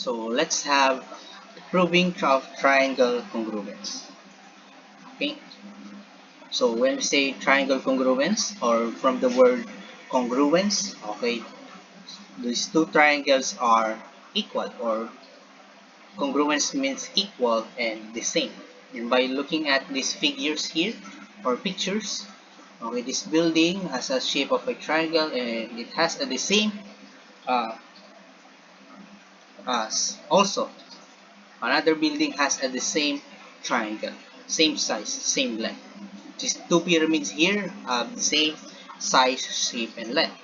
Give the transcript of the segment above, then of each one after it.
So let's have proving triangle congruence. Okay. So when we say triangle congruence, or from the word congruence, okay, these two triangles are equal, or congruence means equal and the same. And by looking at these figures here or pictures, okay, this building has a shape of a triangle and it has the same uh, as also another building has the same triangle, same size, same length. These two pyramids here have the same size, shape, and length.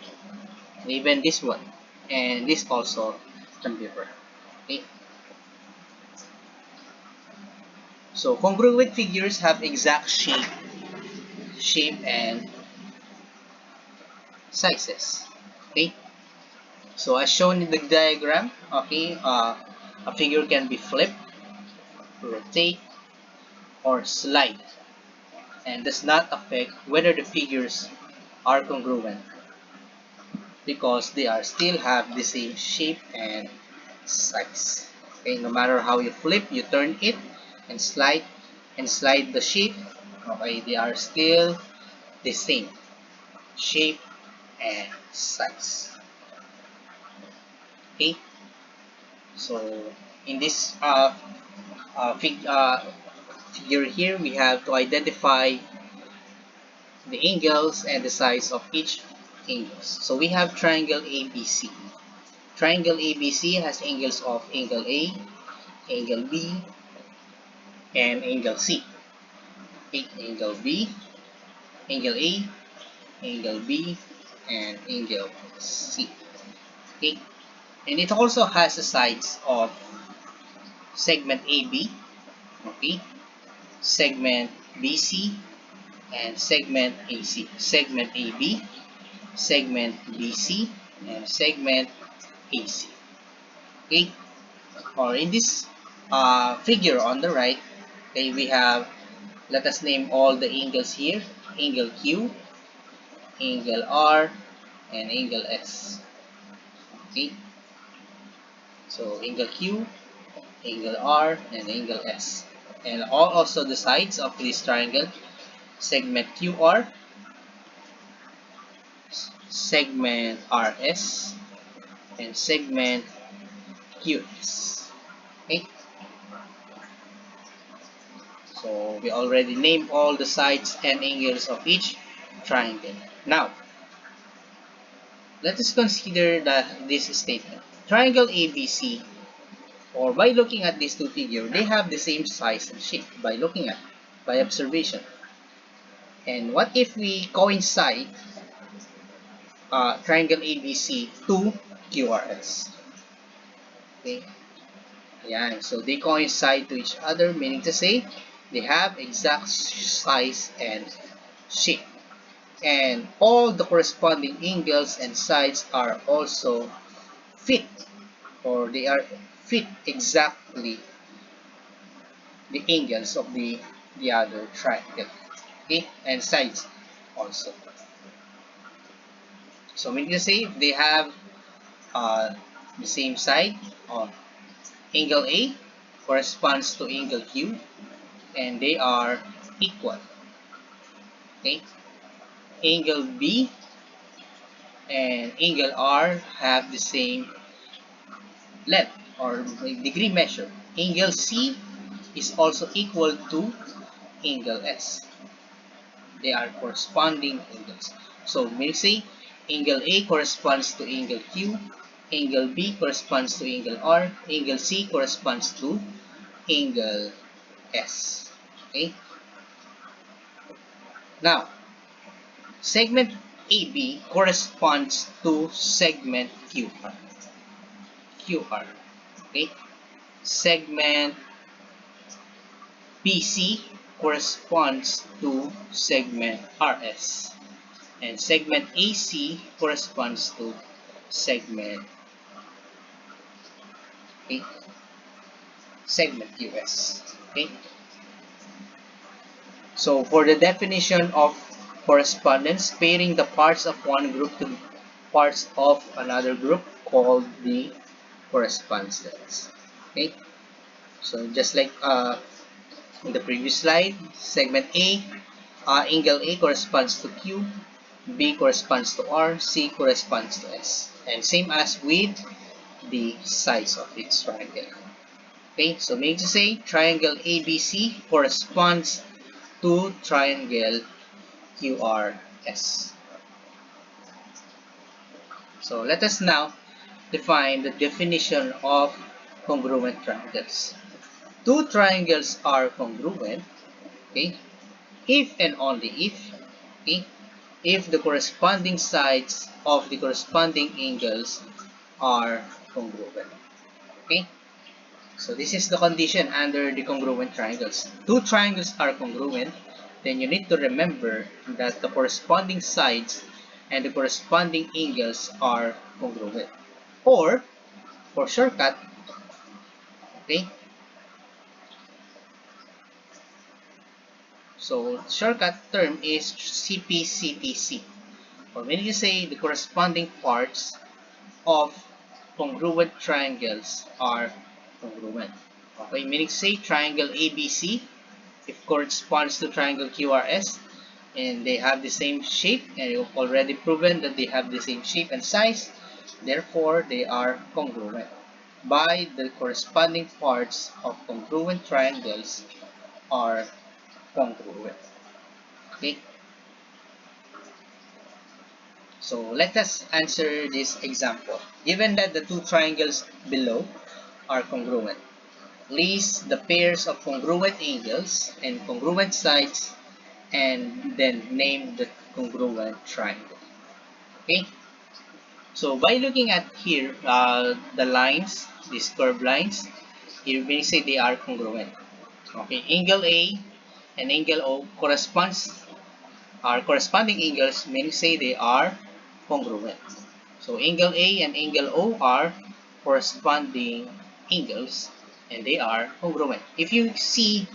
Even this one and this also can be right. Okay. So congruent figures have exact shape and sizes. Okay. So as shown in the diagram, okay, a figure can be flipped, rotate, or slide, and does not affect whether the figures are congruent because they are still have the same shape and size. Okay, no matter how you flip, you turn it and slide the shape. Okay, they are still the same shape and size. Okay, so in this figure here, we have to identify the angles and the size of each angles. So we have triangle ABC. Triangle ABC has angles of angle A, angle B, and angle C. Okay, angle B, angle A, angle B, and angle C. Okay, and it also has the sides of segment AB, okay, segment BC, and segment AC. Segment AB, segment BC, and segment AC. Okay, or in this figure on the right, okay, we have, let us name all the angles here: angle Q, angle R, and angle S. Okay, so angle Q, angle R, and angle S. And all also the sides of this triangle: segment QR, segment RS, and segment QS. Okay, so we already named all the sides and angles of each triangle. Now, let us consider this statement. Triangle ABC, or by looking at these two figures, they have the same size and shape by looking at, by observation. And what if we coincide triangle ABC to QRS? Okay, yeah, so they coincide to each other, meaning to say they have exact size and shape. And all the corresponding angles and sides are also fit, or they are fit exactly the angles of the other triangle, okay, and sides also. So meaning to say, if they have the same side, or angle A corresponds to angle Q, and they are equal. Okay, angle B and angle R have the same length or degree measure. Angle C is also equal to angle S. They are corresponding angles. So we say angle A corresponds to angle Q, angle B corresponds to angle R, angle C corresponds to angle S. Okay. Now, segment AB corresponds to segment QR. QR. Okay. Segment BC corresponds to segment RS. And segment AC corresponds to segment okay, segment QS. Okay. So for the definition of correspondence, pairing the parts of one group to parts of another group called the corresponds to S. Okay, so just like in the previous slide, segment A, angle A corresponds to Q, B corresponds to R, C corresponds to S. And same as with the size of its triangle. Okay, so meaning to say triangle ABC corresponds to triangle QRS. So let us now define the definition of congruent triangles. Two triangles are congruent, okay, if and only if, okay, if the corresponding sides of the corresponding angles are congruent. Okay, so this is the condition under the congruent triangles. Two triangles are congruent, then you need to remember that the corresponding sides and the corresponding angles are congruent. Or, for shortcut, okay, so shortcut term is Cpctc. Or when you say the corresponding parts of congruent triangles are congruent. Okay, meaning say triangle ABC, if corresponds to triangle QRS, and they have the same shape, and you've already proven that they have the same shape and size, therefore they are congruent by the corresponding parts of congruent triangles are congruent. Okay, so let us answer this example. Given that the two triangles below are congruent, list the pairs of congruent angles and congruent sides and then name the congruent triangle. Okay, so by looking at here the lines, these curved lines, here we say they are congruent. Okay, angle A and angle O are corresponding angles, meaning say they are congruent. So angle A and angle O are corresponding angles and they are congruent. If you see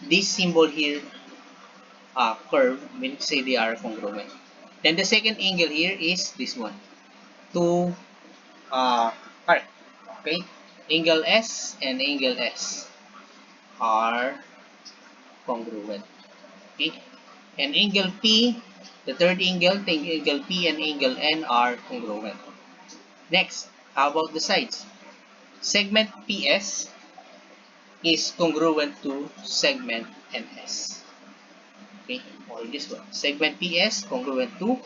this symbol here, curve, means say they are congruent. Then the second angle here is this one, two arc. Okay, angle S and angle S are congruent. Okay, and angle P, the third angle, angle P and angle N are congruent. Next, how about the sides? Segment PS is congruent to segment NS. Okay, or this one. Segment PS congruent to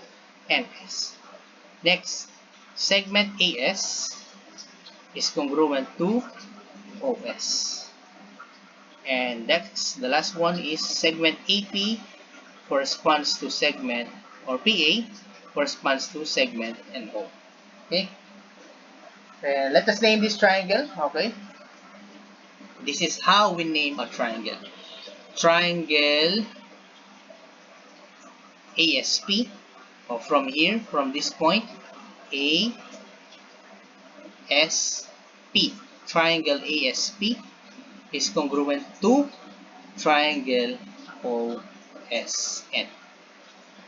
NS. Next, segment AS is congruent to OS. And that's the last one is segment AP corresponds to segment, or PA corresponds to segment NO. Okay, let us name this triangle. Okay, this is how we name a triangle. Triangle ASP, or from here, from this point, ASP. Triangle ASP is congruent to triangle OSN.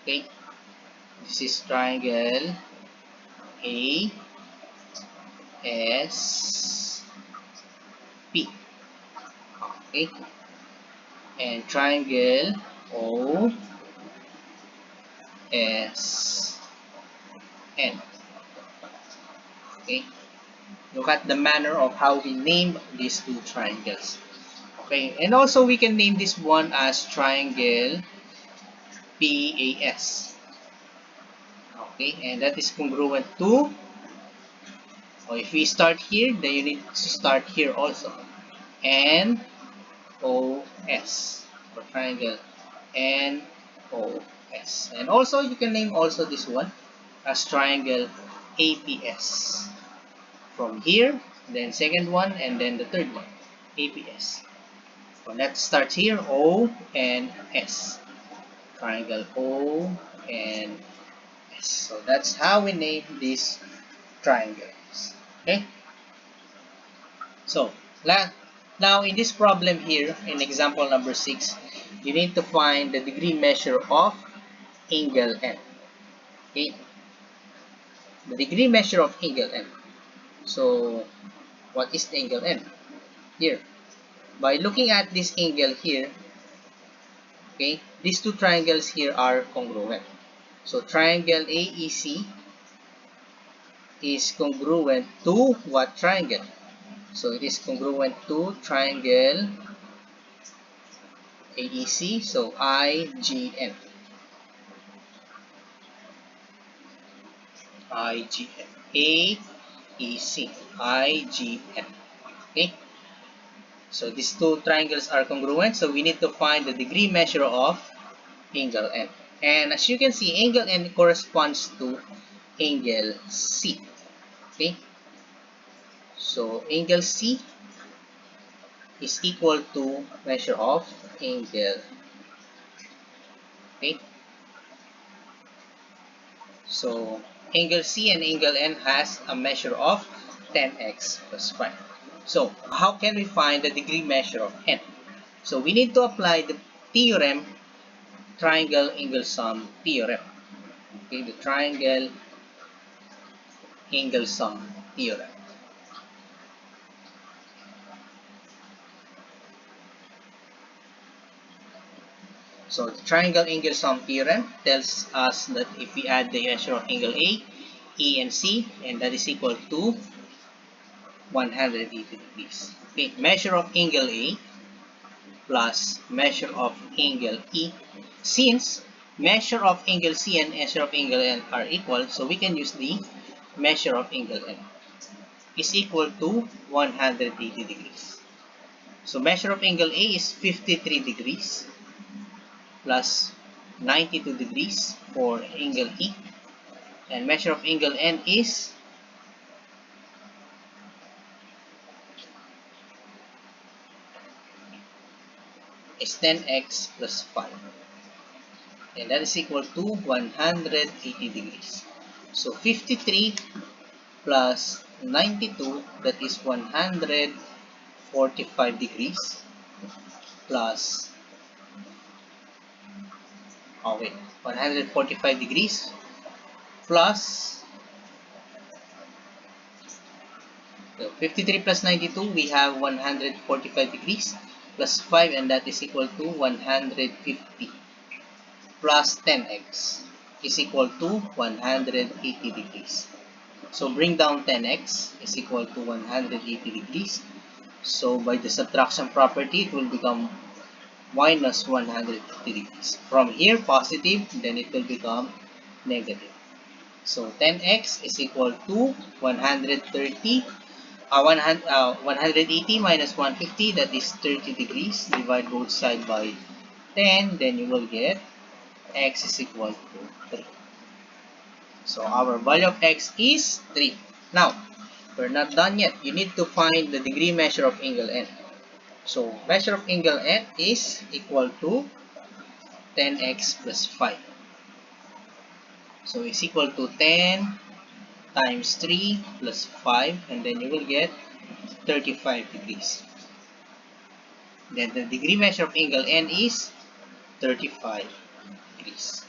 Okay, this is triangle ASP. Okay, and triangle OSN. Okay, look at the manner of how we name these two triangles. Okay, and also we can name this one as triangle PAS. Okay, and that is congruent to, or if we start here, then you need to start here also. NOS, or triangle NOS. And also you can name also this one as triangle APS. From here, then second one, and then the third one, APS. So let's start here, O and S. Triangle O and S. So that's how we name these triangles. Okay? So, now in this problem here, in example number 6, you need to find the degree measure of angle N. Okay? The degree measure of angle N. So, What is the angle N? Here. By looking at this angle here, okay, these two triangles here are congruent. So triangle AEC is congruent to what triangle? So it is congruent to triangle AEC, so IGN. IGN. AEC. IGN. Okay? So these two triangles are congruent, so we need to find the degree measure of angle N. And as you can see, angle N corresponds to angle C. Okay? So angle C is equal to measure of angle. Okay? So angle C and angle N has a measure of 10x plus 5. So how can we find the degree measure of N? So we need to apply the theorem, triangle angle sum theorem. Okay, the triangle angle sum theorem. So the triangle angle sum theorem tells us that if we add the measure of angle A, E, and C, and that is equal to 180 degrees. Okay, measure of angle A plus measure of angle E. Since measure of angle C and measure of angle N are equal, so we can use the measure of angle N is equal to 180 degrees. So measure of angle A is 53 degrees plus 92 degrees for angle E, and measure of angle N is 10x plus 5, and that is equal to 180 degrees. So 53 plus 92, that is 145 degrees, plus, oh wait, 145 degrees plus, so 53 plus 92, we have 145 degrees plus 5, and that is equal to 150, plus 10x is equal to 180 degrees. So bring down 10x is equal to 180 degrees. So by the subtraction property, it will become minus 150 degrees. From here, positive, then it will become negative. So 10x is equal to 130, 180 minus 150, that is 30 degrees. Divide both sides by 10, then you will get x is equal to 3. So our value of x is 3. Now, we're not done yet. You need to find the degree measure of angle N. So measure of angle N is equal to 10x plus 5. So it's equal to 10 times 3 plus 5, and then you will get 35 degrees. Then the degree measure of angle N is 35 degrees.